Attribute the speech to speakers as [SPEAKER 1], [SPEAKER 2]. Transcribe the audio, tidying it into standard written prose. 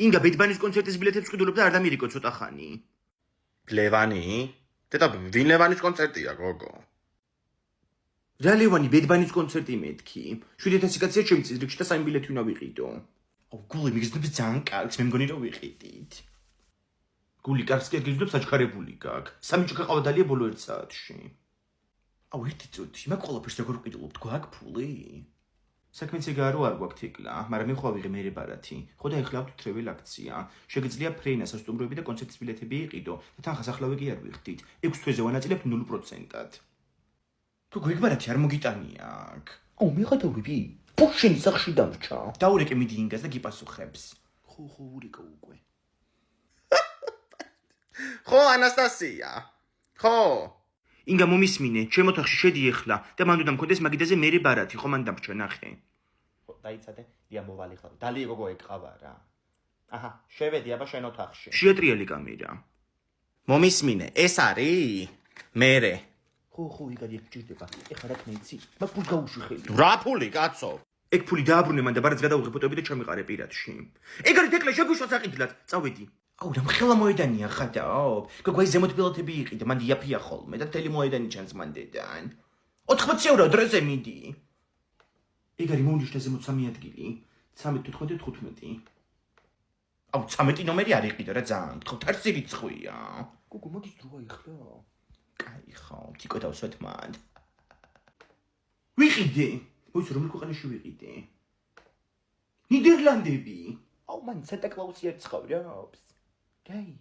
[SPEAKER 1] ინგა ბედბანის კონცერტის ბილეთებს ყიდულობდა არ დამირიკო ცოტა ხანი.
[SPEAKER 2] ლევანი? დედა ვინ ლევანის კონცერტია, გოგო?
[SPEAKER 1] რა ლევანი ბედბანის კონცერტი მეთქი. 7000 კაცია ჩემი წიგნში და 3 ბილეთი უნდა ვიყიდო. აუ გული მიგზნებს ძალიან კარგს, მე მგონი რომ ვიყიდით. გული კარგს კი გიძნებს აჩქარებული გაქვს. 3 ჭიქა ყავა დალია ბოლო 1 საათში. აუ ერთი წუთი, მაგ ყველაფერს როგორ ვყიდულობთ, გვაქვს ფული? საქმეც ეგაა რომ არ გვაქვს თეკლა, მაგრამ მე ხო ავიღე მერე ბარათი. ხო და ეხლა აქვთ ტრეველ აქცია. შეგიძლია ფრენა სასტუმროები და კონცერტის ბილეთები იყიდო და თანხას ახლავე კი არ ვიხდით. 6 თვეზე ვანაწილებთ 0%-ად. თუ გვიგბარათი არ მოგიტანია აქ. აუ მიღადავები. პუშენი სახში დამრჩა. დაურეკე მიდი ინგას და გიპასუხებს. ხო ურეკა უკვე.
[SPEAKER 2] ხო, ანასტასია. ხო.
[SPEAKER 1] ინგა მომისმინე, ჩემ ოთახში შედი ეხლა და მან უნდა მქონდეს მაგიდაზე მერე ბარათი, ხო მან დამრჩა ნახე.
[SPEAKER 2] ხო, დაიცადე, დია მოვალი ხარ. დალი გოგო ეკყავა რა. აჰა, შევედი აბა შენ ოთახში.
[SPEAKER 1] შეატრიალი კამერა.
[SPEAKER 2] მომისმინე, ეს არის? მერე.
[SPEAKER 1] ხო, იგარი გჭირდება. ეხლა რა ქნეიცი? მაგ ფულს გაუშვი ხელი.
[SPEAKER 2] რა ფული, კაცო?
[SPEAKER 1] ეგ ფული დააბრუნე მან და ბარათს გადავიღე ფოტოები და ჩამიყარე პირადში. ეგ არის დეკლე შეგვიშვა საყიდლად. წავედი. აუ რა მხელა მოედანია ხადაობ. გოგვაი ზემოთ პილოტები იყიდა, მან დიაფია ხოლმე და თელი მოედანი ჩანს მან დედან. 80 ეურო დროზე მიდი. ეგ არის მოუნჯიშთა ზემოთ 3 ადგილი. 13-15. აუ 13 ნომერი არ იყიდა რა ძალიან. ხო თარსი რიცხვია. გოგო მაგის დროა ეხლა. კაი ხო, თიკო დავსვათ მან. ვიყიდე. მოიცი რომელ ქვეყანაში ვიყიდე? ნიდერლანდები. აუ მან სანტა კლაუსი არ ცხოვრობს. კაი.